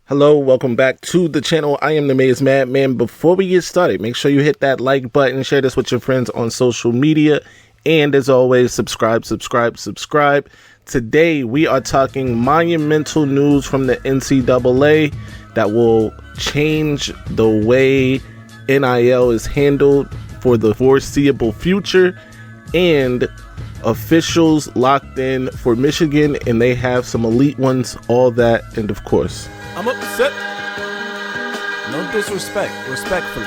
Hello, welcome back to the channel. I am the Maize Madman. Before we get started, make sure you hit that like button, share this with your friends on social media, and as always, subscribe. Today, we are talking monumental news from the NCAA that will change the way NIL is handled for the foreseeable future, and officials locked in for Michigan, and they have some elite ones, all that, and of course, I'm upset. No disrespect, respectfully.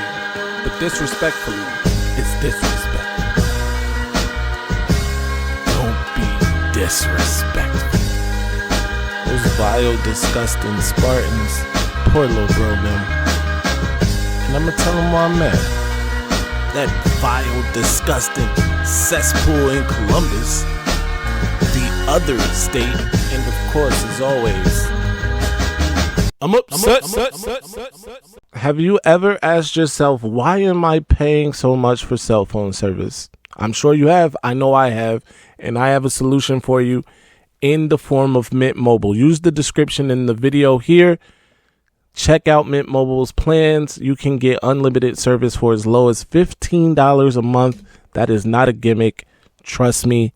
But disrespectfully, it's disrespect. Don't be disrespectful. Those vile, disgusting Spartans, poor little bro them. And I'ma tell them why I'm mad. That vile, disgusting cesspool in Columbus, the other state, and of course, as always, I'm upset. Have you ever asked yourself, why am I paying so much for cell phone service? I'm sure you have. I know I have. And I have a solution for you in the form of Mint Mobile. Use the description in the video here. Check out Mint Mobile's plans. You can get unlimited service for as low as $15 a month. That is not a gimmick. Trust me.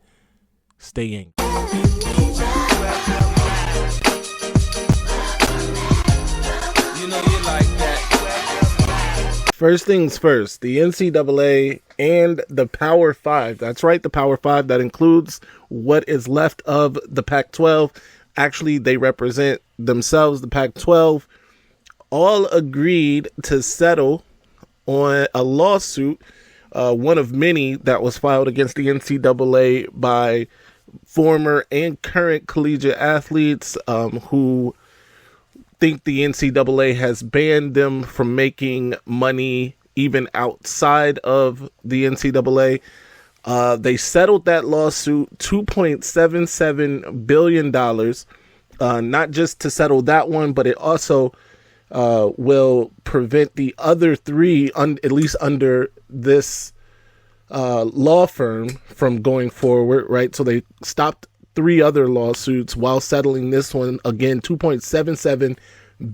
Stay in. First things first, the NCAA and the Power 5, that's right, the Power 5, that includes what is left of the Pac-12. Actually, they represent themselves, the Pac-12, all agreed to settle on a lawsuit, one of many that was filed against the NCAA by former and current collegiate athletes who think the NCAA has banned them from making money even outside of the NCAA. They settled that lawsuit, $2.77 billion, not just to settle that one, but it also will prevent the other three, at least under this law firm, from going forward, right? So they stopped three other lawsuits while settling this one. Again, $2.77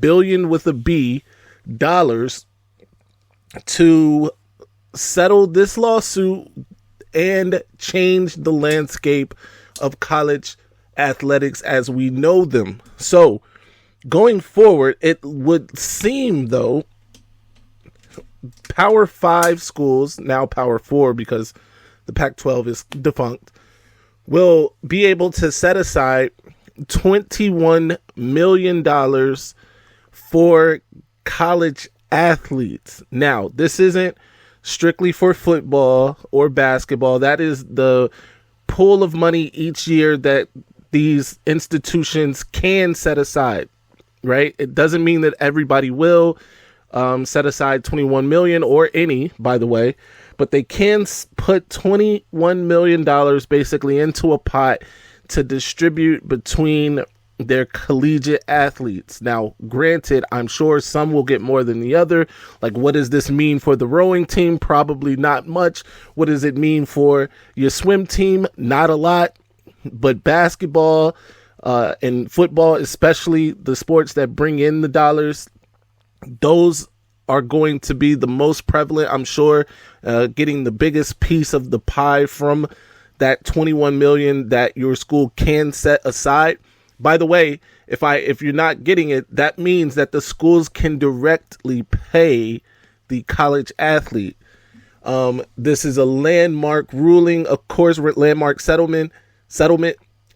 billion with a B dollars to settle this lawsuit and change the landscape of college athletics as we know them. So going forward, it would seem, though, Power 5 schools, now Power 4 because the Pac-12 is defunct, will be able to set aside $21 million for college athletes. Now, this isn't strictly for football or basketball. That is the pool of money each year that these institutions can set aside, right? It doesn't mean that everybody will set aside $21 million or any, by the way, but they can put $21 million basically into a pot to distribute between their collegiate athletes. Now, granted, I'm sure some will get more than the other. Like, what does this mean for the rowing team? Probably not much. What does it mean for your swim team? Not a lot. But basketball and football, especially the sports that bring in the dollars, those are going to be the most prevalent, I'm sure, getting the biggest piece of the pie from that $21 million that your school can set aside. By the way, if you're not getting it, that means that the schools can directly pay the college athlete. This is a landmark ruling, of course, landmark settlement,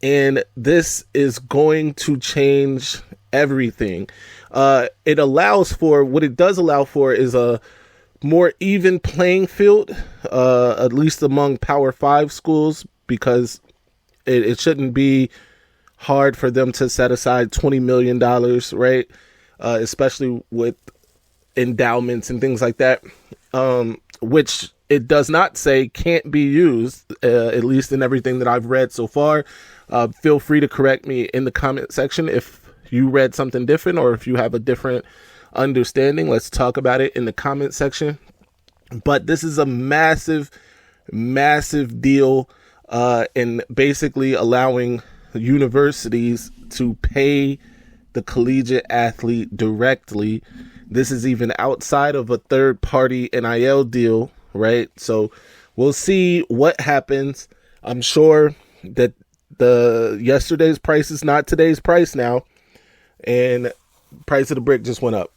and this is going to change everything. It allows for, what it does allow for is a more even playing field, at least among Power 5 schools, because it shouldn't be hard for them to set aside $20 million, right? Especially with endowments and things like that, which it does not say can't be used, at least in everything that I've read so far. Feel free to correct me in the comment section if you read something different or if you have a different understanding. Let's talk about it in the comment section. But this is a massive deal in basically allowing universities to pay the collegiate athlete directly. This is even outside of a third-party NIL deal, right? So we'll see what happens. I'm sure that the yesterday's price is not today's price now, and price of the brick just went up.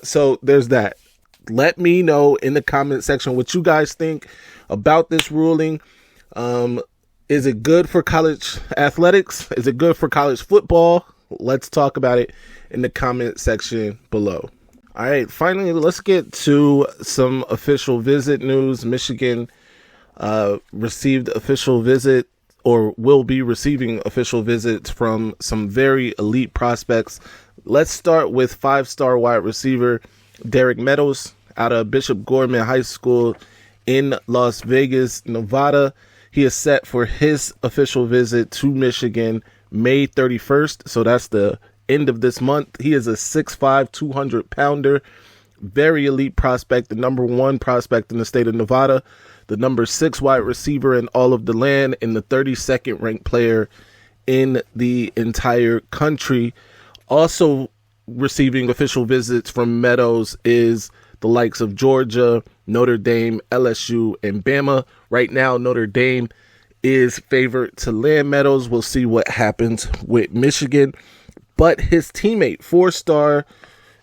So there's that. Let me know in the comment section what you guys think about this ruling. Is it good for college athletics? Is it good for college football? Let's talk about it in the comment section below. All right, finally, let's get to some official visit news. Michigan received official visit, or will be receiving official visits from some very elite prospects. Let's start with 5-star wide receiver Derek Meadows out of Bishop Gorman High School in Las Vegas, Nevada. He is set for his official visit to Michigan May 31st. So that's the end of this month. He is a 6'5", 200-pounder, very elite prospect, the number 1 prospect in the state of Nevada, the number 6 wide receiver in all of the land, and the 32nd ranked player in the entire country. Also receiving official visits from Meadows is the likes of Georgia, Notre Dame, LSU, and Bama. Right now, Notre Dame is favored to land Meadows. We'll see what happens with Michigan. But his teammate, 4-star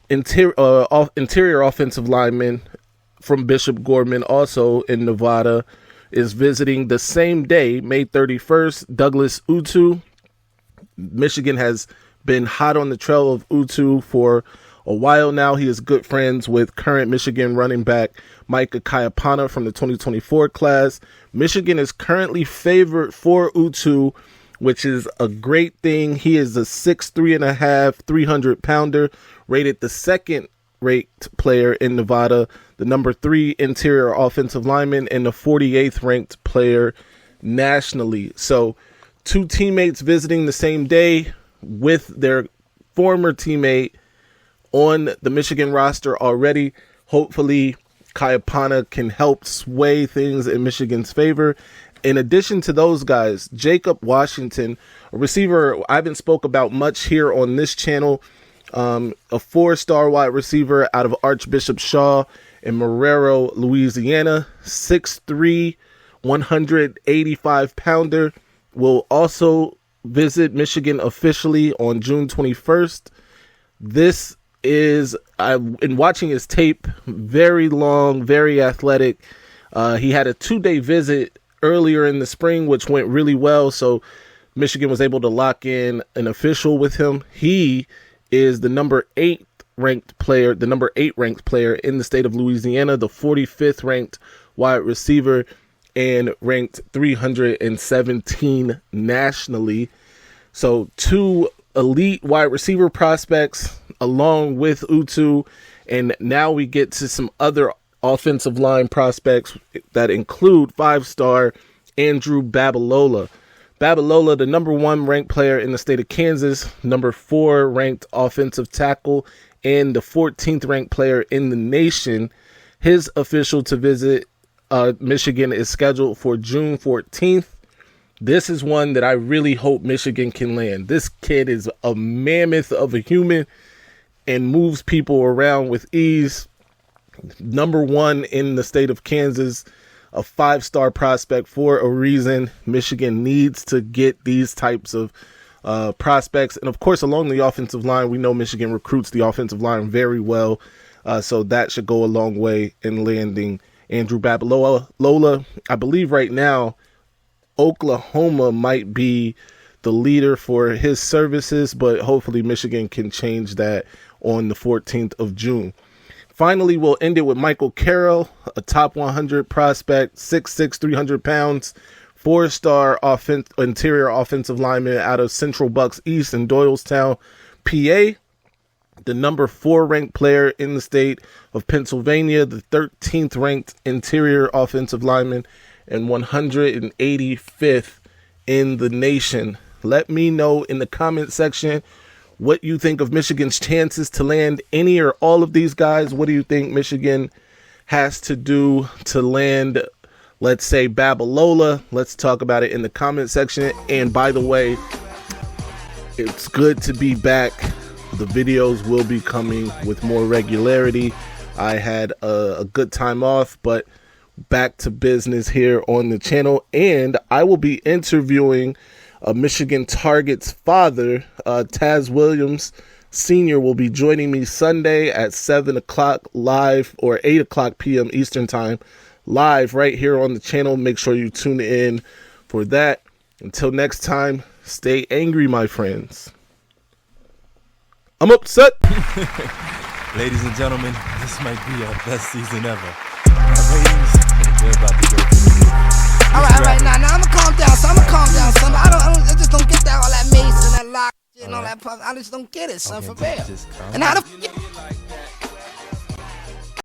interior offensive lineman from Bishop Gorman, also in Nevada, is visiting the same day, May 31st, Douglas Utu. Michigan has been hot on the trail of Utu for a while now. He is good friends with current Michigan running back Micah Kayapana from the 2024 class. Michigan is currently favored for Utu, which is a great thing. He is a 6'3.5", 300-pounder, rated the 2nd-ranked player in Nevada, the number 3 interior offensive lineman, and the 48th ranked player nationally. So 2 teammates visiting the same day with their former teammate on the Michigan roster already. Hopefully, Kayapana can help sway things in Michigan's favor. In addition to those guys, Jacob Washington, a receiver I haven't spoke about much here on this channel, a 4-star wide receiver out of Archbishop Shaw in Marrero, Louisiana, 6'3", 185-pounder, will also visit Michigan officially on June 21st. This is, in watching his tape, very long, very athletic. He had a 2-day visit earlier in the spring, which went really well. So Michigan was able to lock in an official with him. He is the number 8 ranked player in the state of Louisiana, the 45th ranked wide receiver, and ranked 317 nationally. So 2 elite wide receiver prospects along with Utu, and now we get to some other offensive line prospects that include 5-star Andrew Babalola. Babalola, the number 1 ranked player in the state of Kansas, number 4 ranked offensive tackle, and the 14th ranked player in the nation. His official to visit Michigan is scheduled for June 14th. This is one that I really hope Michigan can land. This kid is a mammoth of a human and moves people around with ease. Number 1 in the state of Kansas, a 5-star prospect for a reason. Michigan needs to get these types of prospects. And of course, along the offensive line, we know Michigan recruits the offensive line very well. So that should go a long way in landing Andrew Babalola. I believe right now, Oklahoma might be the leader for his services, but hopefully Michigan can change that on the 14th of June. Finally, we'll end it with Michael Carroll, a top 100 prospect, 6'6", 300 pounds, 4-star interior offensive lineman out of Central Bucks East in Doylestown, PA, the number 4 ranked player in the state of Pennsylvania, the 13th ranked interior offensive lineman, and 185th in the nation. Let me know in the comment section what you think of Michigan's chances to land any or all of these guys. What do you think Michigan has to do to land, let's say, Babalola? Let's talk about it in the comment section. And by the way, it's good to be back The videos will be coming with more regularity. I had a good time off, but back to business here on the channel, and I will be interviewing Michigan Target's father, Taz Williams Sr. will be joining me Sunday at 7 o'clock live, or 8 o'clock p.m. Eastern Time, live right here on the channel. Make sure you tune in for that. Until next time, stay angry, my friends. I'm upset. Ladies and gentlemen, this might be our best season ever. Our ratings, they're about to go through the roof. All right, now I'm gonna calm down. Son. I just don't get that all that Maize and that lock and all that. I just don't get it, son, for real. And how the